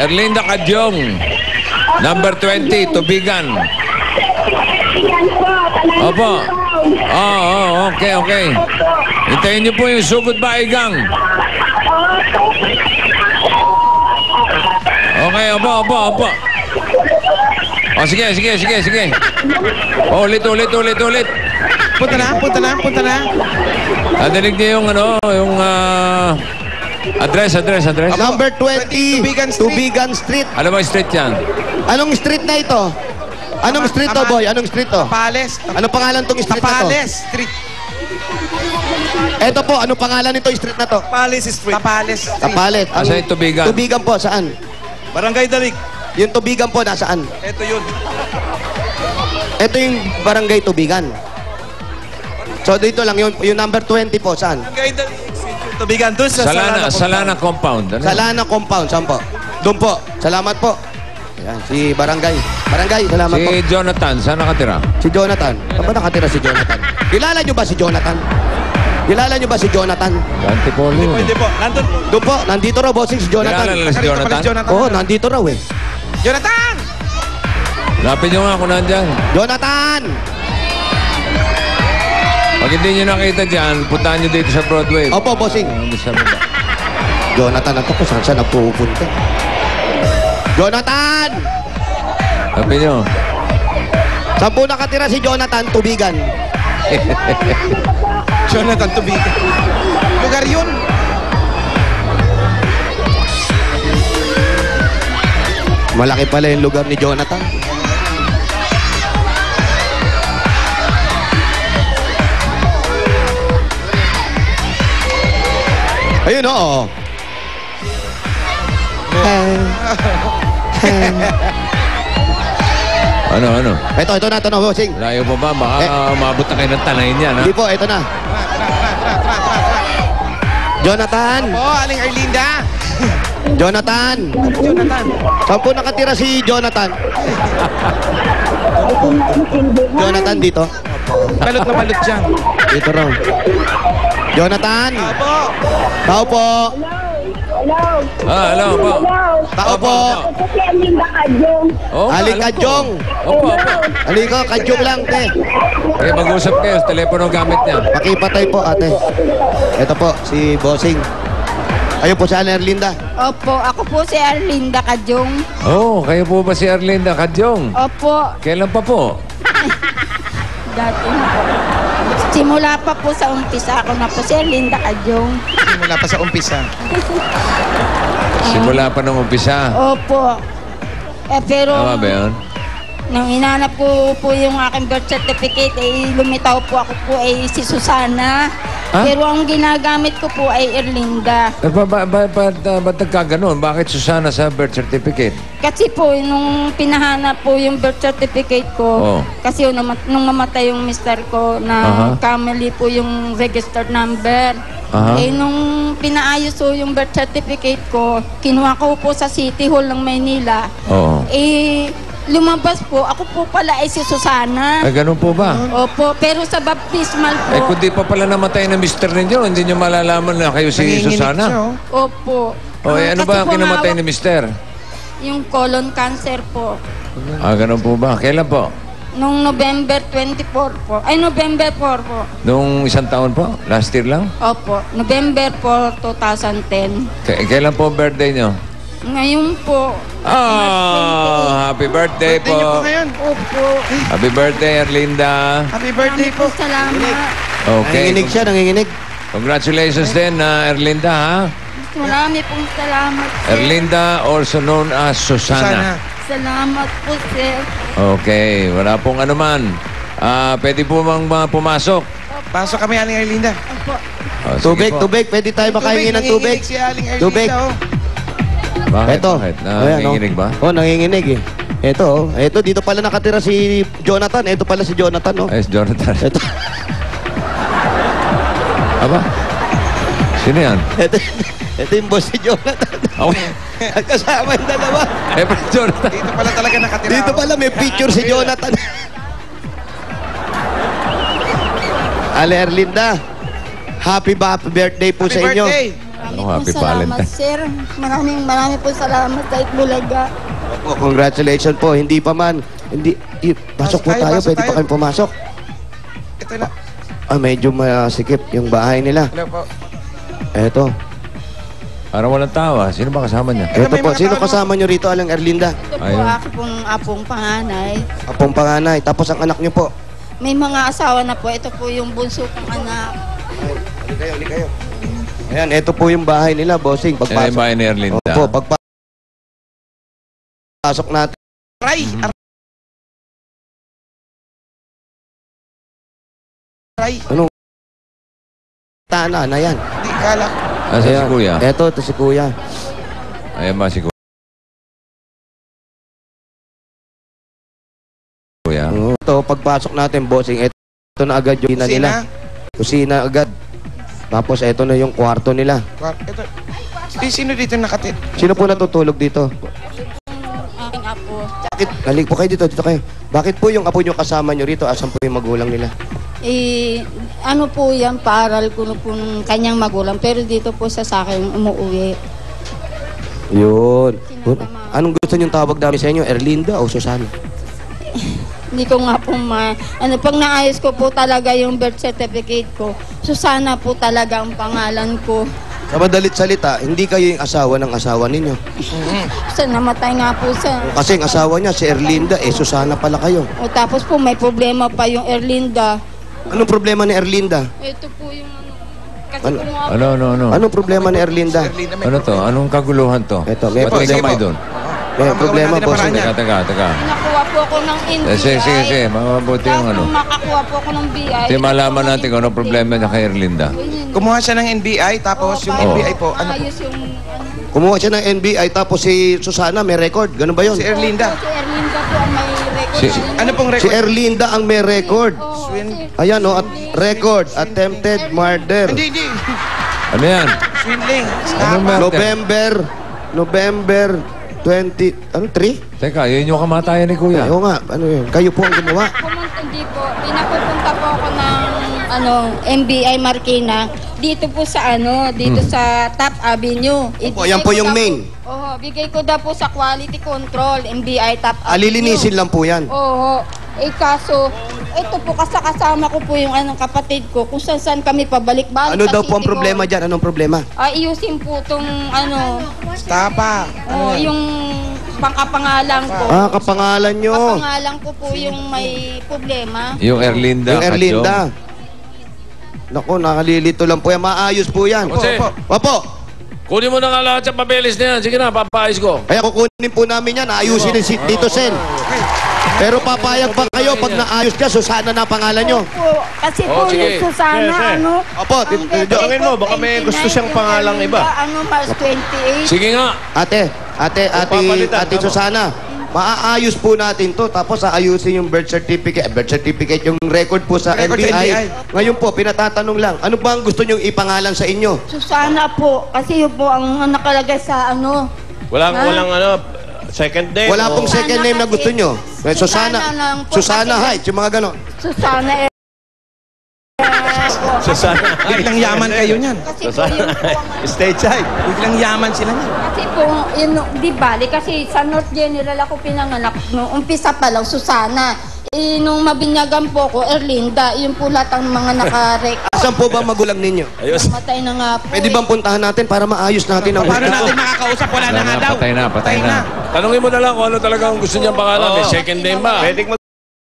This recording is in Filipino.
Erlinda Cadyong. Number 20, Tubigan. Opo. Okay, okay. Hintayin niyo po yung sugod ba, Igang? Okay, opo. O, sige. Ulit. Punta na. Nadinig niyo yung address. Number 20, Tubigan Street. Ano ba yung street yan? Anong street na ito? Anong street to, boy? Anong street to? Tapales. Anong pangalan tong street na to? Tapales Street. Ito po, anong pangalan nito street na to? Tapales Street. Tapalet. Asa yung Tubigan? Tubigan po, saan? Barangay Dalig. Yung Tubigan po, nasaan? Ito yun. Ito yung Barangay Tubigan. So dito lang, yung number 20 po, saan? Barangay Dalig. Tubigan doon sa Salana Compound. Ano? Salana Compound, saan po? Doon po. Salamat po. Ayan, si Barangay. Barangay, salamat po. Si Jonathan, saan nakatira? Si Jonathan. Saan ba nakatira si Jonathan? Kilala nyo ba si Jonathan? Kilala nyo ba si Jonathan? Antipolo. Hindi po. Nandun po. Doon po, nandito raw, bossing, si Jonathan. Kilala nila si Jonathan? Oo, nandito raw eh. Jonathan! Lapin nyo nga kung nandyan. Jonathan! Pag hindi nyo nakita dyan, puntahan nyo dito sa Broadway. Opo, bossing. Sa baba. Jonathan, ako po, saan siya nagpupunta? Jonathan! Lapin nyo. Saan po nakatira si Jonathan? Tubigan. Jonathan Tubigan. Lugar yun. Malaki pala yung lugar ni Jonathan. Ayun, oo. Ano? Ito na, bossing. Layo pa ba? Baka umabot na kayo ng tanayin yan, ha? Hindi po, ito na. Jonathan! Opo, Aling Erlinda. Jonathan! Saan po nakatira si Jonathan? Jonathan dito? Balot na balot dyan. Dito raw. Jonathan! Opo. Tao po! Hello po. Tao po! Ito si Erlinda Cadyong. Aling Kadyong! Opo. Aliko, Kadyong lang, te. Okay, mag-usap kayo. Telepono gamit niya. Pakipatay po, ate. Ito po, si Bossing. Ayun po si Ana Erlinda. Opo, ako po si Erlinda Cadyong. Kayo po ba si Erlinda Cadyong? Opo, Kailan pa po? dati na po. Simula pa po sa umpisa ako na po si Erlinda Cadyong. Simula pa sa umpisa. Simula pa nung umpisa. Opo. Pero Tama ba yun? nang hinanap ko po yung aking birth certificate, lumitaw po ako po si Susana. Ha? Pero ang ginagamit ko po ay Erlinda. Ba't nagkaganon? Bakit Susana sa birth certificate? Kasi po, nung pinahanap po yung birth certificate ko, kasi nung mamatay yung mister ko na kamali po yung registered number. Nung pinaayos po yung birth certificate ko, kinuha ko po sa City Hall ng Maynila. Lumabas po, ako po pala ay si Susana. Ay, ganun po ba? Opo, pero sa baptismal po. Kung di pa pala namatay na mister ninyo, hindi nyo malalaman na kayo si Susana. Opo. Ano ba ang kinamatay ni mister? Yung colon cancer po. Ganun po ba? Kailan po? Nung November 24 po. Ay, November 4 po. Nung isang taon po? Last year lang? Opo, November 4, 2010. Kailan po birthday nyo? Ngayon po. Happy birthday po. Birthday niyo po ngayon. Opo. Happy birthday, Erlinda. Happy birthday po. Salamat. Okay. Nanginginig siya, nanginginig. Congratulations din, Erlinda, ha? Marami pong salamat, sir. Erlinda, also known as Susana. Salamat po, sir. Okay, wala pong anuman. Pwede po bang pumasok? Pasok kami, Aling Erlinda. Opo. Sige Tubig, po. tubig. Pwede tayo makahingi ng tubig. Nanginginig si Aling Erlinda. Tubig. Bakit? Ito. Bakit? Nanginginig ba? Nanginginig eh. Ito, ito, dito pala nakatira si Jonathan. Ito pala si Jonathan, Ay, Jonathan. Ito. Aba? Sino yan? Ito yung boss si Jonathan. Okay. Kasama yung dalawa. Jonathan. Dito pala talaga nakatira. Dito pala may picture si Jonathan. Ale Erlinda, happy birthday po sa inyo. Ano, happy salamat, Valentine. sir. Maraming po salamat kahit Bulaga. Po, congratulations po. Hindi pa man. Hindi. Pasok po tayo. Pasok Pwede tayo. pa kayong pumasok. Ito na. Medyo masikip yung bahay nila. Hello po. Eto. Parang walang tawa. Sino ba kasama niya? Eto may po. mga Sino tao, kasama nyo rito, Alang Erlinda? Ito po Ayun. ako pong apong panganay. Apong panganay. Tapos ang anak nyo po. May mga asawa na po. Ito po yung bunso kong anak. Hali kayo. Ayan, eto po yung bahay nila, bossing. Yan yung bahay ni Erlinda. Opo, pagpasok natin. Aray! Aray! Ano? Tana na yan. Hindi, kala. Asa si Ayan. Kuya? Eto, ito si Kuya. Ayan ba si Kuya? Ito, pagpasok natin, bossing, eto na agad yung kusina nila. Kusina agad. Tapos eto na yung kwarto nila. Ito. Sino dito nakatit? Sino po natutulog dito? Aking apo. Bakit? Halik po kayo dito kayo. Bakit po yung apo nyo kasama nyo rito? Asan po yung magulang nila? Ano po yan, paaral ko po ng kanyang magulang. Pero dito po sa akin umuwi. Yun. Anong gusto nyo tawag namin sa inyo? Erlinda o Susana? Hindi ko nga po pag naayos ko po talaga yung birth certificate ko, Susana po talaga ang pangalan ko. Sa madalit salita, hindi kayo yung asawa ng asawa ninyo. Sa namatay nga po sa... Kasi ang asawa niya, si Erlinda, Susana pala kayo. O tapos po may problema pa yung Erlinda. Anong problema ni Erlinda? Ito po yung kasi Ano? kung nga po, Ano? Anong problema ni Erlinda? Ano to? Anong kaguluhan to? Eto, may Ba't may sige gamay po. doon? May problema, natin ang bossing. paraan Teka. nakuha po ako ng NBI. Sige. Mabuti yung ano. Tapos makakuha po ako ng BI. Kasi malaman natin kung anong problema niya kay Erlinda. Kumuha siya ng NBI, tapos yung NBI po, ano po? Ayos yung... Kumuha siya ng NBI, tapos si Susana may record. Ganun ba yun? Si Erlinda. Si Erlinda po ang may record. Si- Ano pong Si record? Erlinda ang may record. Ayan o, at record, attempted murder. Hindi. Ano yan? Swindling. Anong murder? November 20, ano, 3? Teka, yun yung kamatayan ni Kuya. Oo nga, ano yun? Kayo po ang gumawa. Hindi po. Pinapupunta po ako ng MBI Marikina. Dito po sa dito sa Top Avenue. Opo, yan po yung main. Oo, bigay ko daw po sa quality control, MBI Top Avenue. Alilinisin lang po yan. Oo. Kaso, ito po kasama ko po yung kapatid ko kung saan kami pabalik-balik. Ano sa daw po ang City problema Hall. dyan? Anong problema? Ayusin po itong Tapa. yung pangkapangalan ko. Kapangalan nyo. Kapangalan ko po yung may problema. Yung Erlinda. Yung Erlinda. Naku, nakalilito lang po yan. Maayos po yan. Jose. Opo. Kunin mo na nga lahat sa papeles na yan. Sige na, papaayos ko. Kaya kukunin po namin yan. Ayusin ni Tito Sen. Pero papayag pa kayo pag naayos ka, Susana na pangalan nyo. Po, kasi po sige. yung Susana, Opo, Tangin mo, baka may gusto siyang pangalang iba. March 28. Sige nga. Ate Susana, maaayos po natin to. Tapos aayusin yung birth certificate yung record po sa Record sa NBI. NBI. Ngayon po, pinatatanong lang, ano ba ang gusto nyong ipangalan sa inyo? Susana po, kasi yun po ang nakalagay sa Walang second name. Wala pong Susana second name na kasi. gusto nyo. May Susana lang po Susana kasi. Heights, yung mga ganon. Susana Susana. Biglang yaman kayo niyan. Kasi po yun po ang State side. Biglang yaman sila niyan. kasi po, yun, di bali, kasi sa North General ako pinanganak, no, umpisa pa lang, Susana. Nung mabinyagan po ko, Erlinda, yun po lahat ang mga naka-record. Asan po ba magulang ninyo? Ayos. Matay na nga po. Pwede bang puntahan natin para maayos natin ang Paano natin makakausap? Wala na nga daw. Patay na. Tanungin mo na lang kung ano talagang gusto niyang pangalan. May second name ba? Pwede